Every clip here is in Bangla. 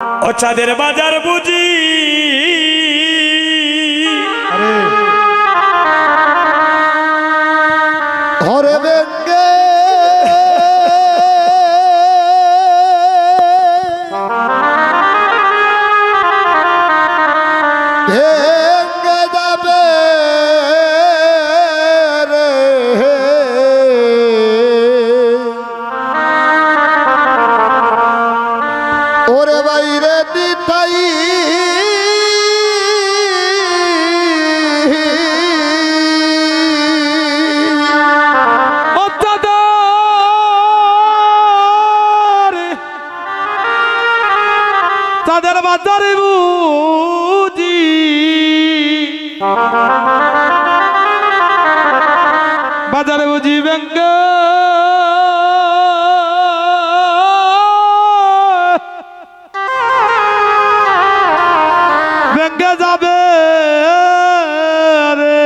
ও চাঁদের বাজার বুঝি ঘরে বেঙ্গে ভেঙ্গে যাবে রে ওরে বাইরে দিতাই চাঁদের বাজারে বুঝি বাজারে বুঝি ব্যাঙ্গ ব্যাঙ্গে যাবে রে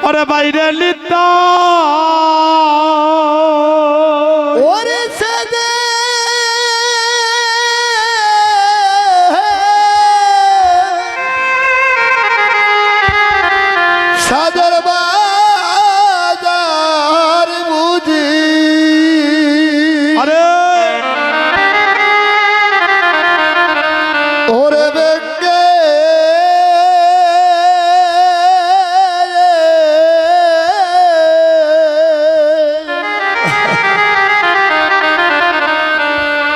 ওরে বাইরে লিতা ওরে সেদে সাদর বাজার বুঝি আরে ওরে বেঙ্গে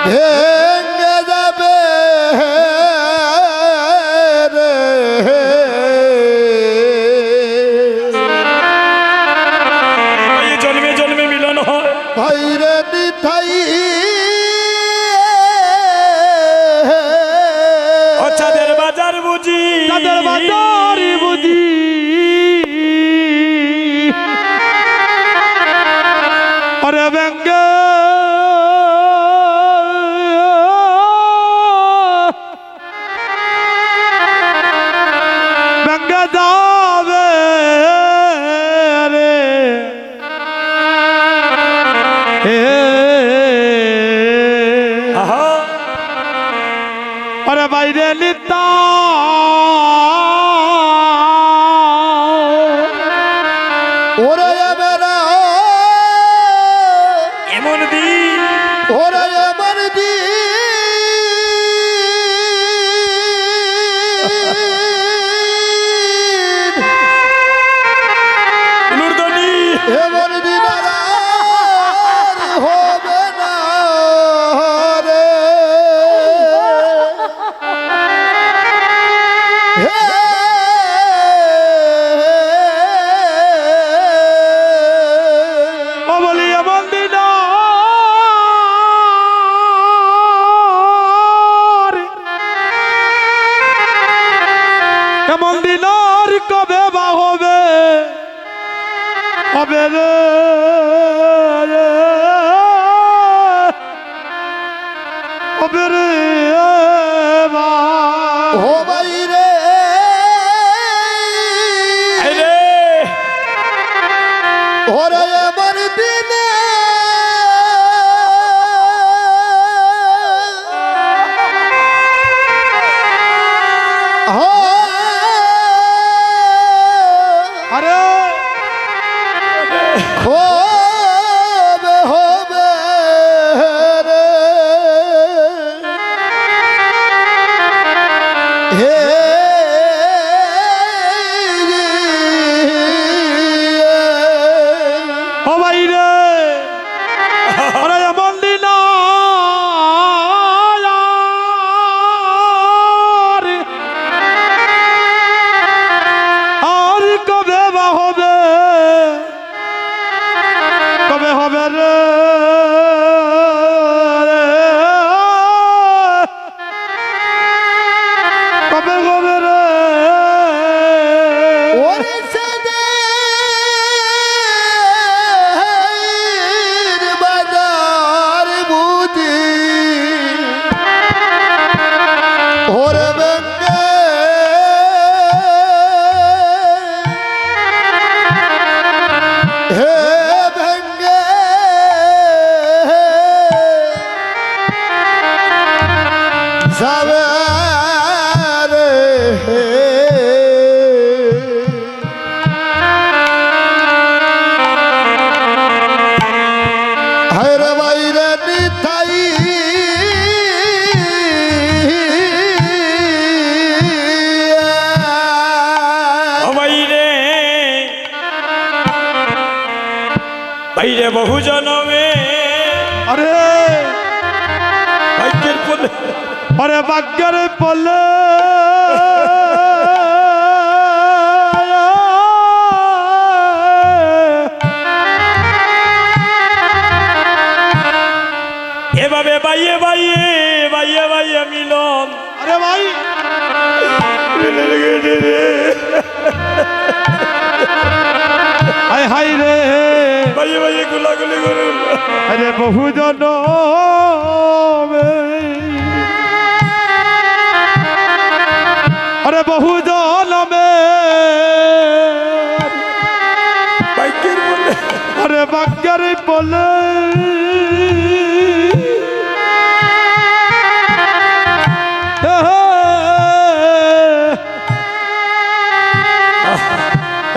ভেঙ্গে যাবে রে এই জন্মে জন্মে মিলন হয় ভাইরে দিথাই ও চাঁদের বাজার বুঝি চাঁদের বাজার বুঝি আরে ব্যাঙ্গ ব্যাঙ্গ যাবে রে আরে বাইরে লিতা ওরে বেড়া এমন দিন ওরে আমার দিন নুরদনি এমন দিন আর হবে না রে হে ও বলি এমন দিন এমন দিন আর কবে বা হবে হবে রে হবে রে বা ও বাইরে রে ওরে আমার দিনে আরে রে বহু জনমে আরে ভাগ্যের বলে আরে ভাগ্যের বলে এভাবে বাইয়ে বাইয়ে বাইয়ে বাইয়ে মিলন আরে ভাই হাই হাই রে বাইয়ে বাইয়ে গুলাগুলি করুন আরে বহু জন আরে বহু জনমে ভাগ্যের বলে আরে ভাগ্যের বলে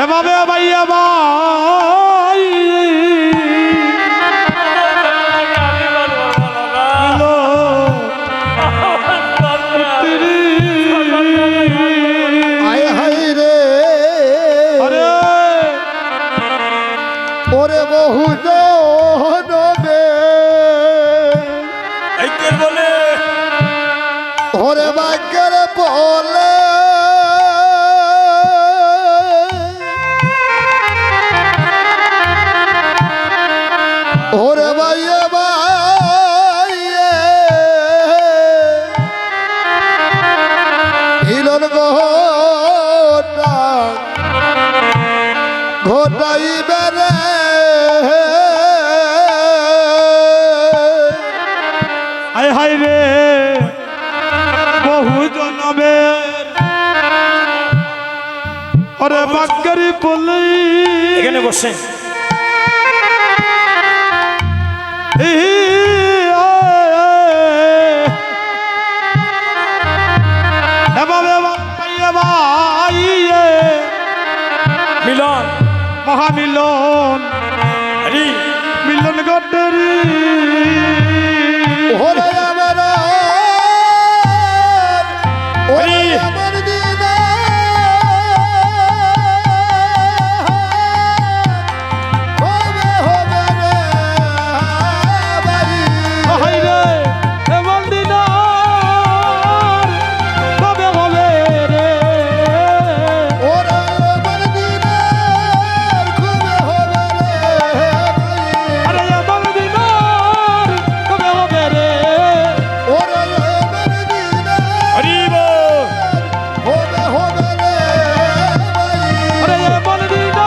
এভাবে ভাইয়া ভাই আয় হাই রে আরে ওরে বহু জনমে ভাগ্যের বলে ওরে ভাগ্যের বলে ওরে ভাইয়ে ভাইয়ে মিলন ঘটা ঘটাইবে রে হাই হাই রে বহু জনমে আরে ভাগ্যের বলে এখানে বসেন মিলন মহামিলন হরি মিলন গড্ডরি ওরে আমার ওরে হরি। আমার দিনা হবে হবে রে বাড়ি হাই রে এমন দিন কবে হবে রে ওরে আমার দিনা খুবে হবে রে বাড়ি আরে এমন দিন কবে হবে রে ওরে আমার দিনা হরি বল হবে হবে রে বাড়ি আরে এমন দিন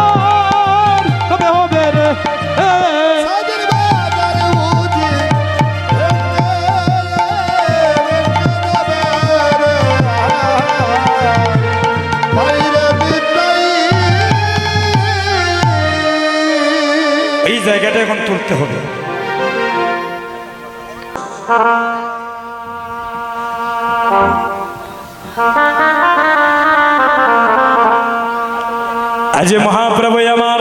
কবে হবে রে সাদের বাজার বুঝি বাইরে বিটাই এই জায়গাটা এখন তুলতে হবে আজ মহাপ্রভু আমার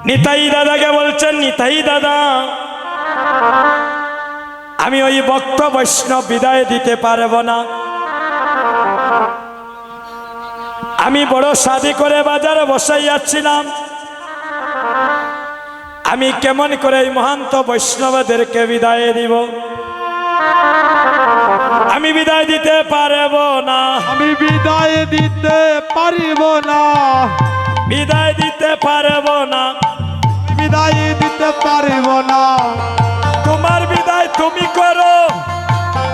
নিতাই দাদাকে বলছেন নিতাই দাদা আমি ওই ভক্ত বৈষ্ণব বিদায় দিতে পারবো না আমি বড় শাদি করে বাজারে বসাই যাচ্ছিলাম আমি কেমন করে এই মহান্ত বৈষ্ণবদেরকে বিদায় দিব আমি বিদায় দিতে পারবো না আমি বিদায় দিতে পারিব না বিদায় দিতে পারবো না বিদায় দিতে পারিব না তোমার বিদায় তুমি করো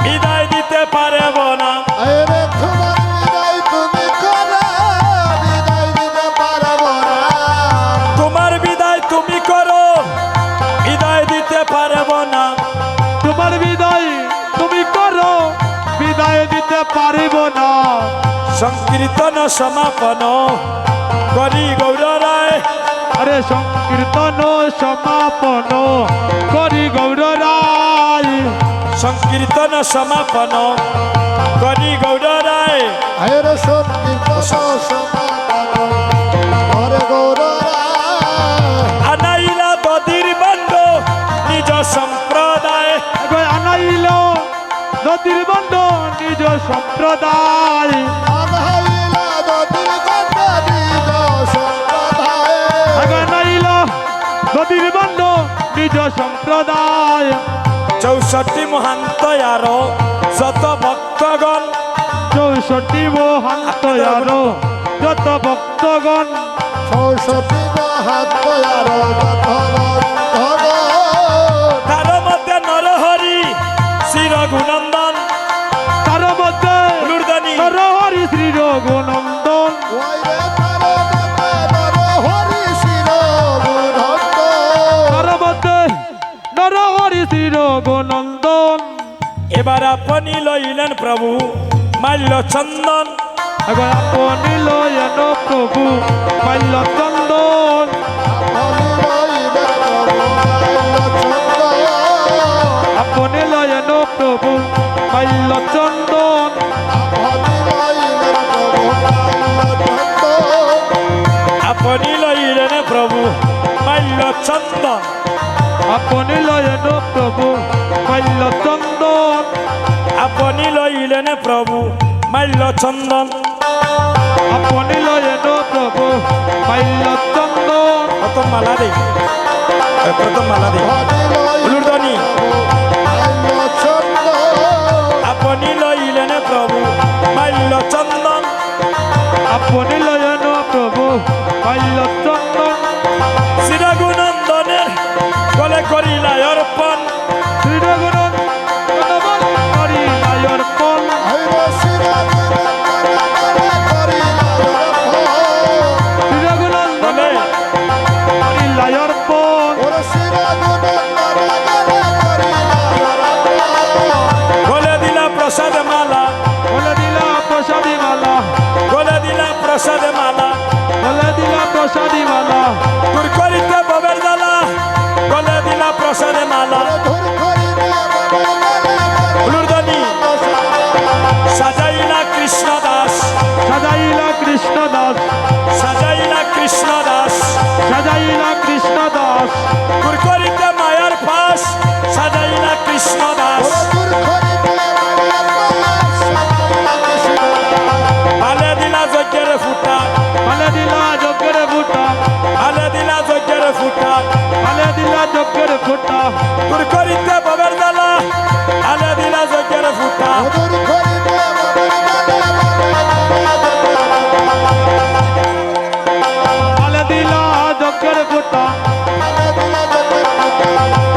বিদায় দিতে পারবো না আরে তোমার বিদায় তুমি করো বিদায় দিতে পারবো না তোমার বিদায় তুমি করো বিদায় দিতে পারবো না তোমার বিদায় তুমি করো বিদায় দিতে পারিব না সংকীর্তন সমাপন করি গৌর রায় আরে সংকীর্তন সমাপন করি গৌর রায় সংকীর্তন সমাপন করি গৌর রায় আরে সত্যি সমাপন হরে গৌররা আনাইলা দদির বন্ধ নিজ সম্প্রদায় আনাইল নদীর বন্ধ নিজ সম্প্রদায় আধাইলা দদির গন্ধ নিজ সম্প্রদায় আনাইল নিজ সম্প্রদায় 64 মহান্ত আর যত ভক্তগণ 64 মহান্ত আরো যত ভক্তগণ 64 মহাত্ম আর যত ভক্তগণ তার মধ্যে নরহরি শ্রী রঘুনন্দন তার মধ্যে লুরদানি নরহরি শ্রী রঘুনন্দন ওইরে তার মধ্যে নরহরি শির বুধত্ত তার মধ্যে নরহরি শ্রী রঘুনন্দন এবার আপনি লইলেন প্রভু মাল্য চন্দন এবার আপনি লয়েন প্রভু মাল্যচন্দন আপনি লয়েন প্রভু মাল্যচন্দন আপনি লইলেন প্রভু মাল্য চন্দন আপনি লয়েন প্রভু মাল্যচন্দন আপনি লইলেন প্রভু মাল্য চন্দন আপনি লয়েন প্রভু মাল্যচন্দন প্রথম মালা দেই প্রথম মালা দেই লুরদানি আপনি লইলেন প্রভু মাল্য চন্দন আপনি লয়েন প্রভু মাল্যচন্দন শ্রী রঘুনন্দনের গলে করিলা অর্পণ শ্রী রঘুনন্দন করিলাই অর্পণ শ্রী রঘুনন্দন করিলাই অর্পণ গলে দিলা প্রসাদ মালা বলে দিলা প্রসাদী মালা গলে দিলা প্রসাদ মালা বলে দিলা প্রসাদী মালা দূর করিতে ববের জ্বালা গলে দিলা প্রসাদ মালা লুরদানি সাজাইলা কৃষ্ণ দাস সাজাইলা কৃষ্ণ দাস সাজাইলা কৃষ্ণ দাস সাজাইলা কৃষ্ণ দাস দূর করিতে মায়ার ফাঁস সাজাইলা কৃষ্ণ দাস ভালে দিলা যজ্ঞের ফুটা বলে দিলা যজ্ঞের ফুটা ভালে দিলা যজ্ঞের ফুটা বলে দিলা যজ্ঞের ফুটা দূর করিতে ববের জ্বালা ভালে দিলা যজ্ঞের ফুটা বলে দিলা যজ্ঞের ফুটা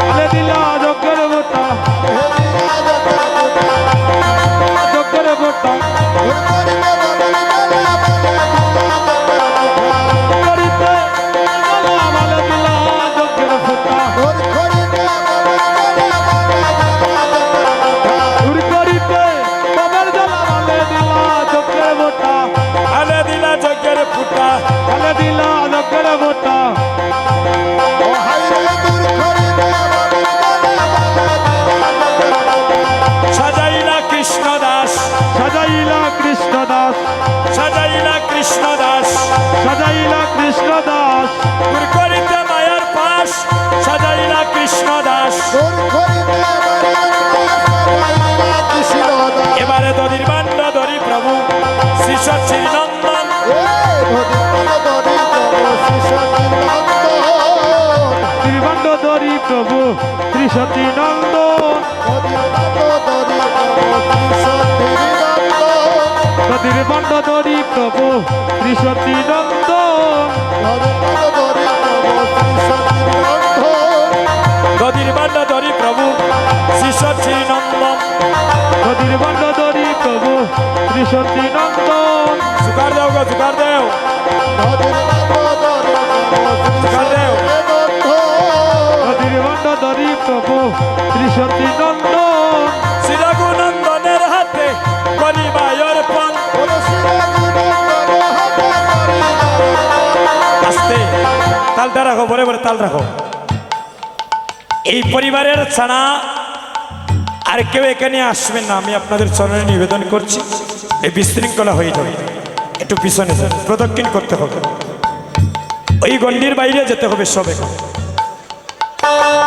বলে দিলা যজ্ঞের ফুটা যজ্ঞের ফুটা করিতে বলে দিলা যজ্ঞের ফুটা দূর করিতে বাবার জ্বালা বলে দিলা যজ্ঞের ফুটা ভালে দিলা যজ্ঞের ফুটা বলে দিলা যজ্ঞের ফুটা সাজাইলা কৃষ্ণ দাস সাজাইলা কৃষ্ণ দাস সাজাইলা কৃষ্ণ দাস সাজাইলা কৃষ্ণ দাস দূর করিতে মায়ার পাশ সাজাইলা কৃষ্ণ দাস এবারে দধির বান্ড ধরি প্রভু শ্রী শ্রীনন্দন শ্রীবান্ডধরি প্রভু ত্রিশতী নন্দন নদীর বান্ডধরি প্রভু ত্রিশতী নন্দন দধির বান্ড ধরি প্রভু শ্রী শ্রীনন্দন নদীর বান্ডধরি প্রভু ত্রিশতী নন্দন জুকার দেও গো জুকার দেও জুকার দেও নদীর বান্ডধরি প্রভু ত্রিশতী নন্দন শ্রী রঘুনন্দনের হাতে করিবা অর্পণ আস্তে তালটা রাখো বরে বরে তাল রাখো এই পরিবারের ছাড়া আর কেউ এখানে আসবেন না আমি আপনাদের চরণে নিবেদন করছি এই বিশৃঙ্খলা হয়ে যাবে একটু পিছনে যান প্রদক্ষিণ করতে হবে ওই গণ্ডির বাইরে যেতে হবে সব এখন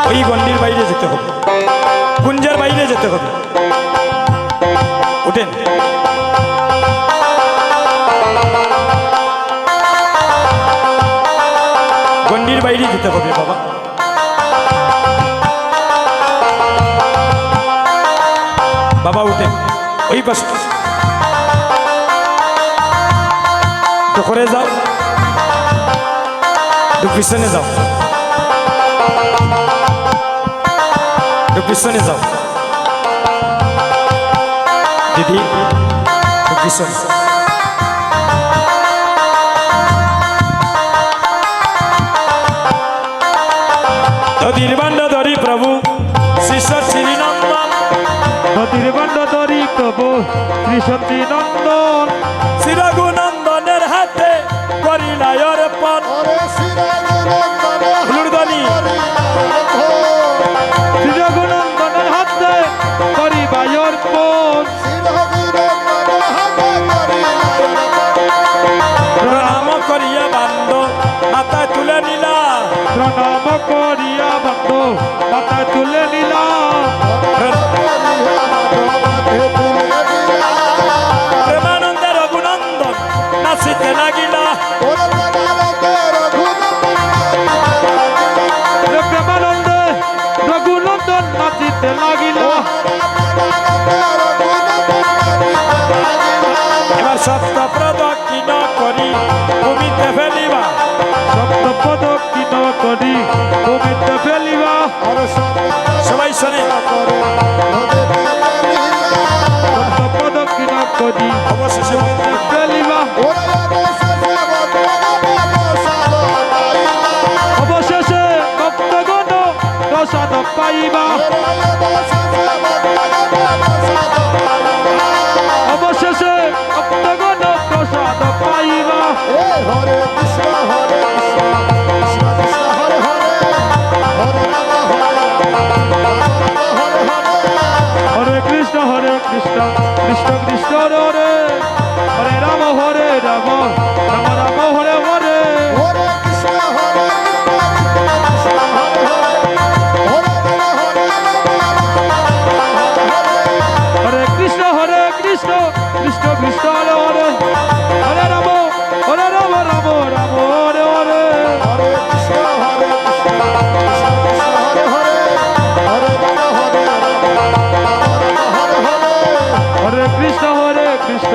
ওই গণ্ডির বাইরে যেতে হবে কুঞ্জের বাইরে যেতে হবে উঠেন গণ্ডির বাইরে যেতে হবে বাবা বাবা উঠেন, ওই পাশে তো করে যাও, একটু পিছনে যাও, একটু পিছনে যাও দিদি, একটু পিছনে। নদীর বান্ড ধরি প্রভু শিষ্য শ্রীনন্দন, নদীর বান্ড ধরি প্রভু শ্রী সতী নন্দন, শ্রী রঘুনন্দনের হাতে করিলাই অর্পণ। ওরে শিরগুনন্দনে হুলুরধ্বনি। শ্রী রঘুনন্দনের হাতে করিবাই অর্পণ, শিরগুনন্দনে হাতে করিলাই প্রণাম করিয়া বান্ড মাথা তুলে নিলা, প্রণাম করিয়া বন্ধ মাথা তুলে নিলা, প্রেমানন্দে রঘুনন্দন নাচিতে লাগিলা, প্রেমানন্দে রঘুনন্দন নাচিতে লাগিলা। এবার সত্য প্রদক্ষিণ করি ভূমিতে ফেলিবা, সপ্তপদ কিন করি ভূমিতে ফেলিবা, সবাই শোনে সপ্তপদ কিন করি অবশেষে ভূমিতে ফেলিবা, অবশেষে ভক্তগণ প্রসাদ পাইবা, অবশেষে ভক্তগণ প্রসাদ পাইবা। হরে কৃষ্ণ হরে কৃষ্ণ কৃষ্ণ কৃষ্ণ হরে হরে হরে রাম হরে হরে কৃষ্ণ কৃষ্ণ কৃষ্ণ হরে হরে রাম হরে রাম রাম রাম হরে হরে, হরে কৃষ্ণ হরে কৃষ্ণ হরে হরে হরে হরে কৃষ্ণ কৃষ্ণ কৃষ্ণ কৃষ্ণ হরে হরে হরে রাম রাম রাম হরে হরে, হরে কৃষ্ণ কৃষ্ণ কৃষ্ণ হরে হরে হরে রাম হরে হরে কৃষ্ণ কৃষ্ণ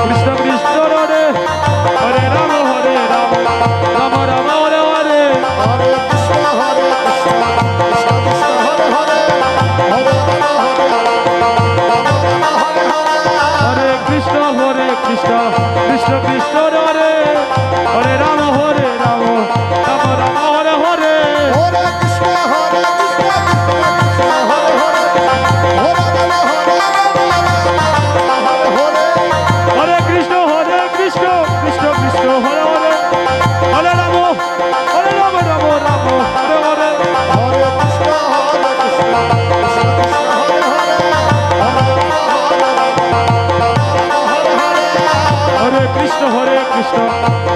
কৃষ্ণ কৃষ্ণ হরে হরে রাম রাম রাম হরে হরে, হরে কৃষ্ণ কৃষ্ণ কৃষ্ণ কৃষ্ণ হরে হরে হরে রাম হরে হরে কৃষ্ণ কৃষ্ণ কৃষ্ণ কৃষ্ণ হরে হরে রাম রাম রাম হরে হরে, হরে কৃষ্ণ কৃষ্ণ কৃষ্ণ হরে হরে হরে রাম হরে হরে কৃষ্ণ কৃষ্ণ কৃষ্ণ কৃষ্ণ হরে হরে হরে রাম রাম রাম হরে হরে, হরে কৃষ্ণ কৃষ্ণ কৃষ্ণ কৃষ্ণ হরে হরে হরে হরে কৃষ্ণ কৃষ্ণ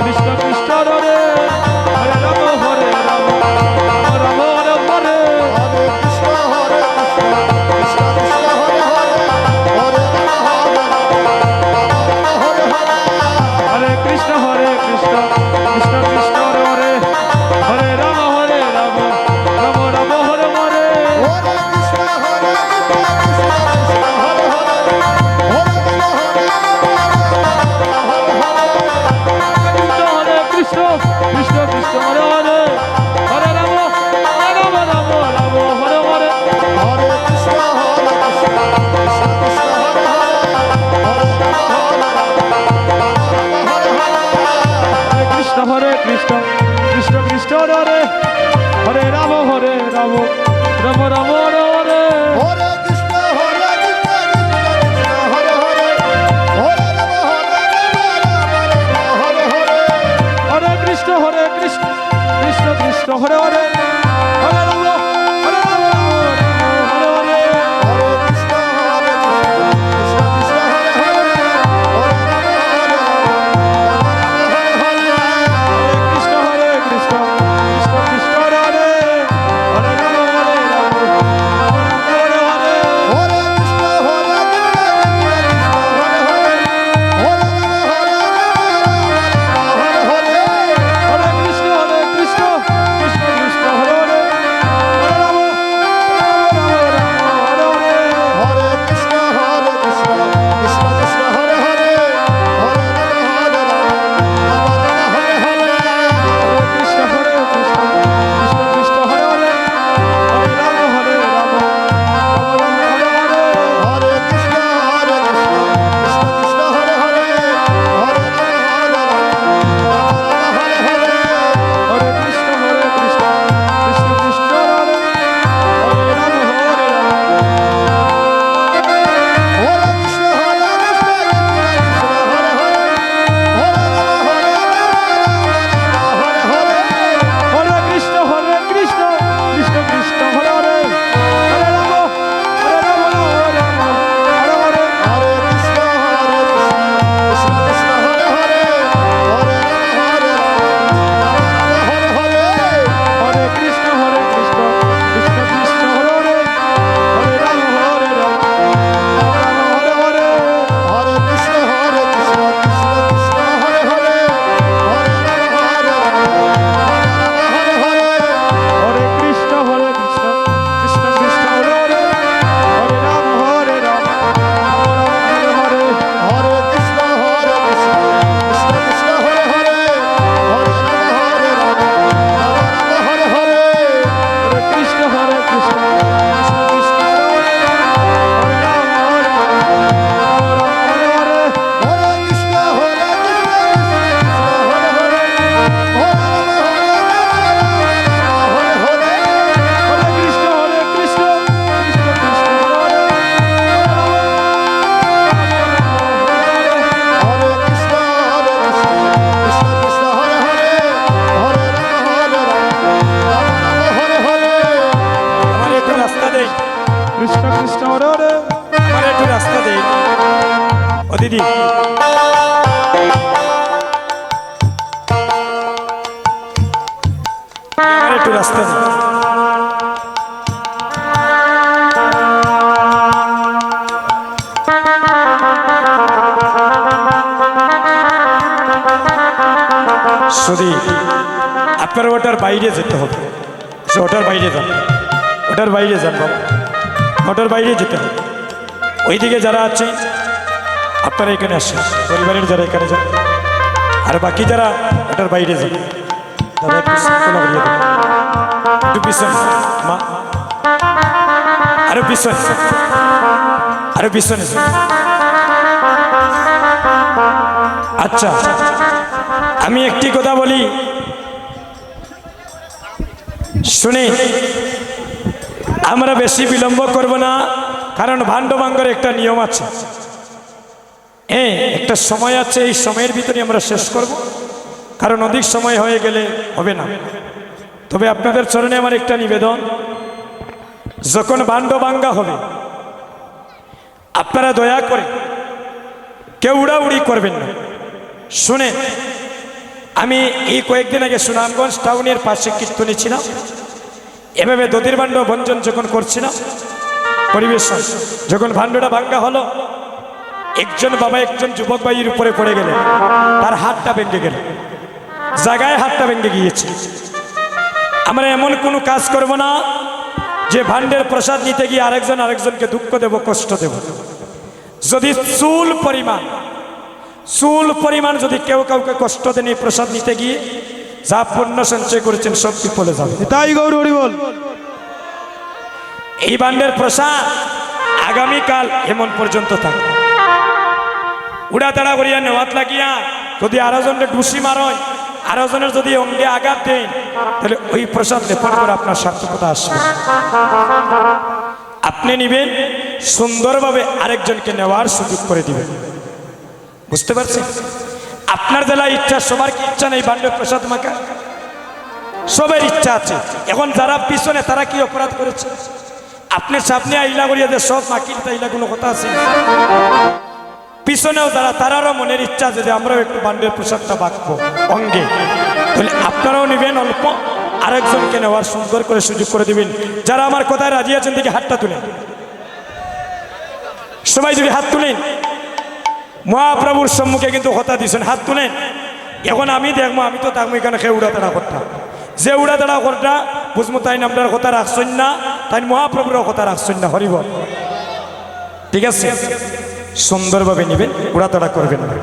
কৃষ্ণ কৃষ্ণ হরে হরে রাম রাম রাম হরে হরে, হরে কৃষ্ণ কৃষ্ণ কৃষ্ণ হরে হরে হরে রাম হরে হরে কৃষ্ণ কৃষ্ণ কৃষ্ণ কৃষ্ণ হরে হরে রাম রাম রাম হরে হরে, হরে কৃষ্ণ কৃষ্ণ কৃষ্ণ হরে হরে হরে কৃষ্ণ কৃষ্ণ কৃষ্ণ হরে হরে হরে রাম রাম হরে হরে, হরে কৃষ্ণ কৃষ্ণ কৃষ্ণ হরে হরে হরে হরে কৃষ্ণ কৃষ্ণ কৃষ্ণ কৃষ্ণ হরে হরে রাম রাম রাম হরে হরে, হরে কৃষ্ণ কৃষ্ণ হরে হরে হরে রাম হরে হরে হরে কৃষ্ণ কৃষ্ণ কৃষ্ণ কৃষ্ণ হরে হরে হরে রাম হরে হরে, হরে কৃষ্ণ কৃষ্ণ কৃষ্ণ হরে হরে হরে হরে কৃষ্ণ কৃষ্ণ কৃষ্ণ কৃষ্ণ হরে হরে হরে রাম হরে হরে, হরে কৃষ্ণ হরে কৃষ্ণ কৃষ্ণ কৃষ্ণ কৃষ্ণ হরে হরে শুধু আপনার ওটার বাইরে যেতে হবে, ওটার বাইরে যান, ওটার বাইরে যান বাবা, ওটার বাইরে যেতে হবে। ওইদিকে যারা আছে আপনারা এখানে আসেন, পরিবারের যারা এখানে যান, আর বাকি যারা ওটার বাইরে যান। দাদা একটু শৃঙ্খলা করিয়ে দেন, একটু পিছনে মা, আরো পিছনে, আরো পিছনে। আচ্ছা, আমি একটি কথা বলি শুনে, আমরা বেশি বিলম্ব করব না, কারণ ভান্ডবাঙ্গের একটা নিয়ম আছে, একটা সময় আছে, এই সময়ের ভিতরে আমরা শেষ করব, কারণ অধিক সময় হয়ে গেলে হবে না। তবে আপনাদের চরণে আমার একটা নিবেদন, যখন ভান্ডবাঙ্গা হবে আপনারা দয়া করে কেউ উড়াউড়ি করবেন না। শুনে, আমি এই কয়েকদিন আগে সুনামগঞ্জ টাউনের পাশে কীর্তনে ছিলাম, এভাবে দধির ভাণ্ড ভঞ্জন যখন করছিলাম পরিবেশন, যখন ভাণ্ডটা ভাঙ্গা হলো, একজন বাবা একজন যুবক ভাইয়ের উপরে পড়ে গেলেন, তার হাতটা ভেঙে গেল, জায়গায় হাতটা ভেঙে গিয়েছে। আমরা এমন কোনো কাজ করব না যে ভাণ্ডের প্রসাদ নিতে গিয়ে আরেকজনকে দুঃখ দেব, কষ্ট দেব। যদি চুল পরিমাণ যদি কেউ কাউকে কষ্ট দেন এই প্রসাদ নিতে গিয়ে, যা পুণ্য সঞ্চয় করেছেন সব বিফলে যাবে। তাই গৌর হরি বল। এই ভাণ্ডের প্রসাদ আগামীকাল এমন পর্যন্ত থাকবে। উড়াতাড়া করিয়া নেওয়াত লাগিয়া যদি আরো জনের ডুসি মারয়, আরো জনের যদি অঙ্গে আঘাত দেন, তাহলে ওই প্রসাদ লেপন করে আপনার সার্থকতা আসবে। আপনি নিবেন, সুন্দরভাবে আরেকজনকে নেওয়ার সুযোগ করে দিবেন। বুঝতে পারছেন? আপনার জেলা ইচ্ছা, সবার কি ইচ্ছা নেই ভাণ্ডের প্রসাদ মাখা? সবের ইচ্ছা আছে। এখন যারা পিছনে তারা কি অপরাধ করেছে? আপনি সামনে আইলা করিয়া যে সব মাকিল, তাইলা কোনো কথা আছে? পিছনেও যারা, তারারও মনের ইচ্ছা আছে যে আমরাও একটু ভাণ্ডের প্রসাদটা বাঁকবো অঙ্গে, তাহলে আপনারাও নেবেন অল্প, আরেকজনকে নেওয়ার সুন্দর করে সুযোগ করে দিবেন। যারা আমার কথায় রাজি আছেন দেখি হাতটা তুলেন, সবাই যদি হাত তুলেন, মহাপ্রভুর সম্মুখে কিন্তু কথা দিয়েছেন, হাত তুলেন। এখন আমি দেখবো, আমি তো থাকবো এখানে খেয়ে উড়াতাড়া করতাম, যে উড়াতাড়া করতা বুঝবো তাই আপনার কথা রাখছেন না, তাই মহাপ্রভুরও কথা রাখছেন না। হরিব, ঠিক আছে? সুন্দরভাবে নিবেন, উড়াতাড়া করবেন না।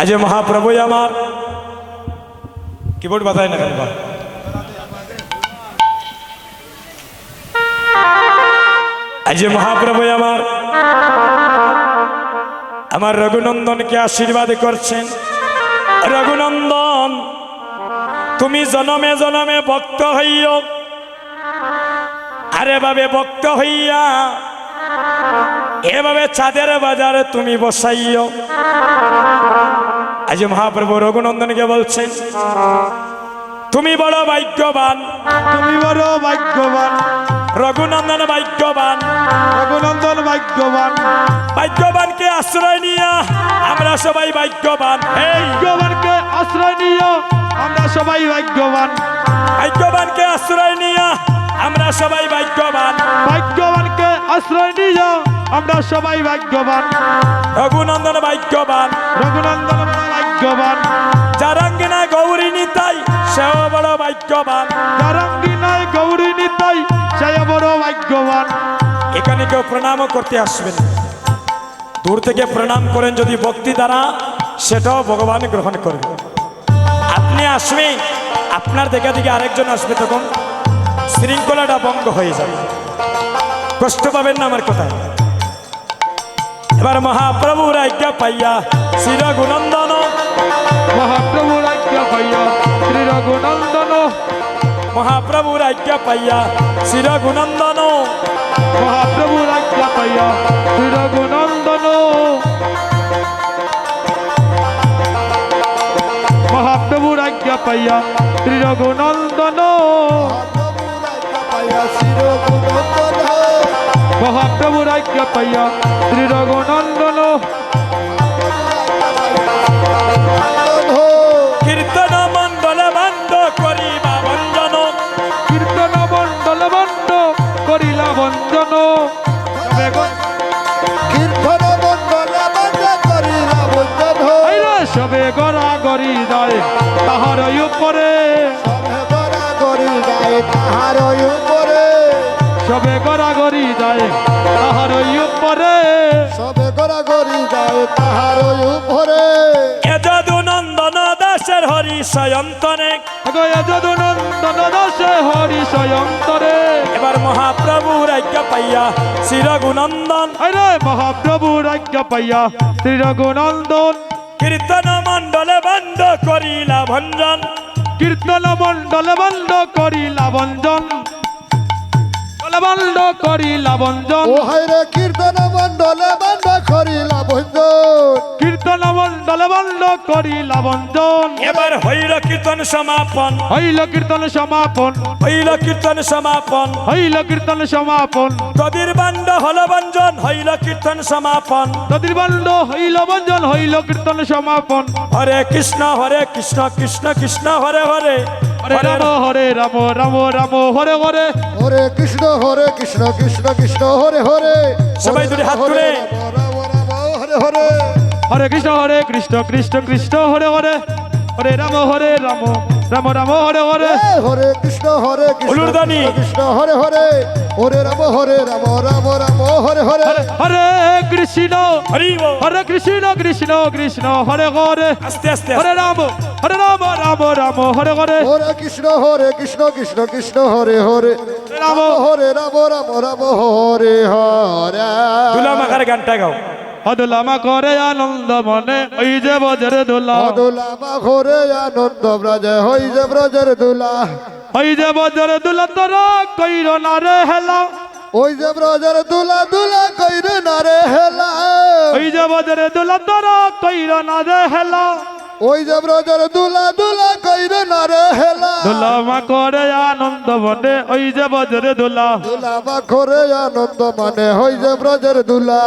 আজ মহাপ্রভু আমার কিবোর্ড বাজায় না কেন? আজ মহাপ্রভু আমার রঘুনন্দনকে আশীর্বাদ করছেন। রঘুনন্দন, তুমি জনমে জনমে ভক্ত হইও, আরে ভাবে ভক্ত হইয়া এভাবে চাঁদের বাজারে তুমি বসাইও। আজ মহাপ্রভু রঘুনন্দনকে বলছেন, তুমি বড় ভাগ্যবান, তুমি বড় ভাগ্যবান, রঘুনন্দন ভাগ্যবান, রঘুনন্দন ভাগ্যবান। ভাগ্যবানকে আশ্রয় নিয়া আমরা সবাই ভাগ্যবান। ভাগ্যবানকে আশ্রয় নিও, আমরা সবাই ভাগ্যবান। ভাগ্যবানকে আশ্রয় নিয়া আমরা সবাই ভাগ্যবান। ভাগ্যবানকে আশ্রয় নিও, আমরা সবাই ভাগ্যবান। রঘুনন্দন ভাগ্যবান, রঘুনন্দন ভাগ্যবান। যারাঙ্গিনা গৌরী নিতাই সেও বড় ভাগ্যবান। তারাঙ্গিনায় গৌরী নিতাই সে বড় ভাগ্যবান। এখানে কেউ প্রণামও করতে আসবেন, দূর থেকে প্রণাম করেন যদি ভক্তি দ্বারা, সেটাও ভগবান গ্রহণ করবে। আপনি আসবেন, আপনার দেখা দেখে আরেকজন আসবে, তখন শৃঙ্খলাটা ভঙ্গ হয়ে যাবে, কষ্ট পাবেন না আমার কথায়। এবার মহাপ্রভুর আজ্ঞা পাইয়া শ্রী রঘুনন্দন, মহাপ্রভুর আজ্ঞা পাইয়া শ্রী রঘুনন্দন, মহাপ্রভুর আজ্ঞা পাইয়া শ্রী রঘুনন্দন, মহাপ্রভুর আজ্ঞা পাইয়া শ্রী রঘুনন্দন, মহাপ্রভুর আজ্ঞা পাইয়া শ্রী রঘুনন্দন, মহাপ্রভুর আজ্ঞা পাইয়া শ্রী রঘুনন্দন। কীর্তন মণ্ডল বন্ধ করিবা বঞ্জন, কীর্তন মণ্ডল বন্ধ করিলা বঞ্জন, সবে গড়া গড়ি যায় সবে গড়াগড়ি যায় তাহার ওই উপরে সবে গড়াগড়ি যায় তাহার ওই উপরে এ যদু নন্দন দাসের হরি সয়ন্তনে যদু নন্দন দাসে হরি স্বয়ন্তরে এবার মহাপ্রভুর আজ্ঞা পাইয়া চিরগুনন্দন আরে মহাপ্রভুর আজ্ঞা পাইয়া শ্রী রঘুনন্দন কীর্তন মণ্ডলে বন্ধ করিলা ভঞ্জন কীর্তন মণ্ডল বন্ধ করিলা বঞ্জন বন্ধ করিলা বঞ্জন ও হাইরে কীর্তন মণ্ডলে বন্ধ করিলা ভঞ্জন কীর্তন মণ্ডল বন্ধ করিলা বঞ্জন এবার হইল কীর্তন সমাপন হইল কীর্তন সমাপন হইল কীর্তন সমাপন হইল কীর্তন সমাপন কবির বান্ড হল ভঞ্জন হইল কীর্তন সমাপন তদির বন্ধ হইল বঞ্জন হইল কীর্তন সমাপন হরে কৃষ্ণ কৃষ্ণ কৃষ্ণ হরে হরে হরে রাম হরে রাম রাম রাম হরে হরে হরে কৃষ্ণ কৃষ্ণ কৃষ্ণ হরে হরে সবাই দুটি হাত তুলে। রাম রাম হরে হরে হরে কৃষ্ণ কৃষ্ণ কৃষ্ণ হরে হরে হরে রাম রাম রাম হরে হরে হরে কৃষ্ণ উলুরদানি। কৃষ্ণ হরে হরে হরে রাম রাম রাম হরে হরে হরে কৃষ্ণ হরি বল। হরে কৃষ্ণ কৃষ্ণ কৃষ্ণ হরে হরে আস্তে আস্তে হরে রাম রাম রাম হরে হরে হরে কৃষ্ণ কৃষ্ণ কৃষ্ণ হরে হরে রাম হরে রাম রাম হরে হরে দুলা মাখার গানটা গাও অদুলামা করে আনন্দ মনে ওই যে বজরে দোলা দুলা মা ঘরে আনন্দ ব্রজ হই যে ব্রজের দুলা ওই যে বজরে দোলা তোরা কইর না রে হেলা ওই যে ব্রজের দুলা দুলা কইরে না রে হেলা ওই যে বজরে দোলা তোরা কইর না রে হেলা ওই যে ব্রজের দুলা দুলা কইরে না রে হেলা দুলামা করে আনন্দ মনে ওই যে বজরে দোলা দুলা মা ঘরে আনন্দ মানে হই যে ব্রজের দুলা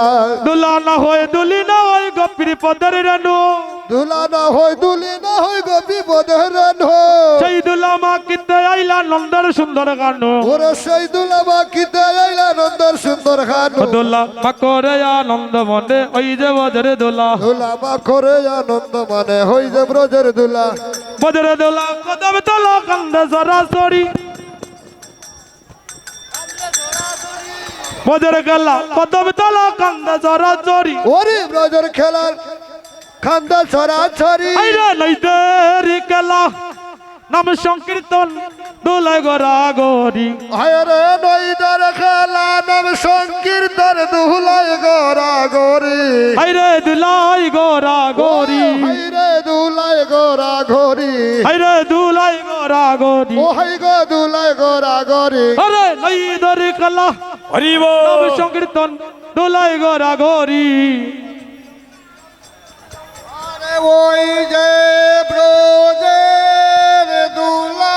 দুলা না হয় দুলি না হয় গপির পদের রেণু দুলা না হই দুলি না হই গোপী বধের সেই দুলামা কিতে আইলা নন্দর সুন্দর গানু ওরে সেই দুলা মা কিতে আইলা নন্দর সুন্দর খানু দুলামা করে আনন্দ মনে ওই যে বজরে দোলা দুলা মা ঘরে আনন্দ মানে হই যে ব্রজের দুলা বজরে দোলা কদম তোলা কান্দে সরাসরি বজরে গেলা কদম তোলা কান্দে সরাসরি ওরে ব্রজের খেলার খান্দা ছড়া ছড়ি আইরা নইদের কেলা নাম সংকীর্তন দোলায় গরা গরি হায়রে নইদার খেলা নাম সংকীর্তন দুলাই গরা গরি আইরে দুলাই গরা গরি হাইরে দুলাই গরা গরি আইরে দুলাই গরা গরি ও হাই গো দুলাই গরা গরি আরে নইদের কেলা হরি নাম বল। সংকীর্তন দোলায় গরা গরি আরে ওই যে ব্রজের দুলা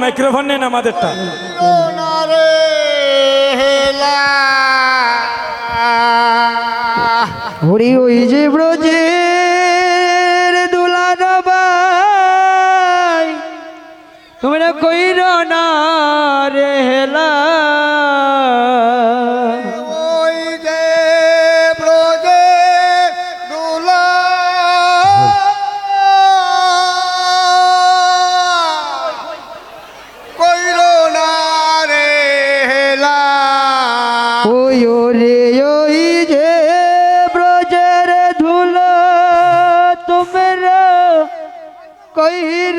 মাইক্রোফোন নেন আমাদেরটা রে হেলা হরি ওই যে ব্রজের দুলার ভাই তোমরা কইর না রে হেলা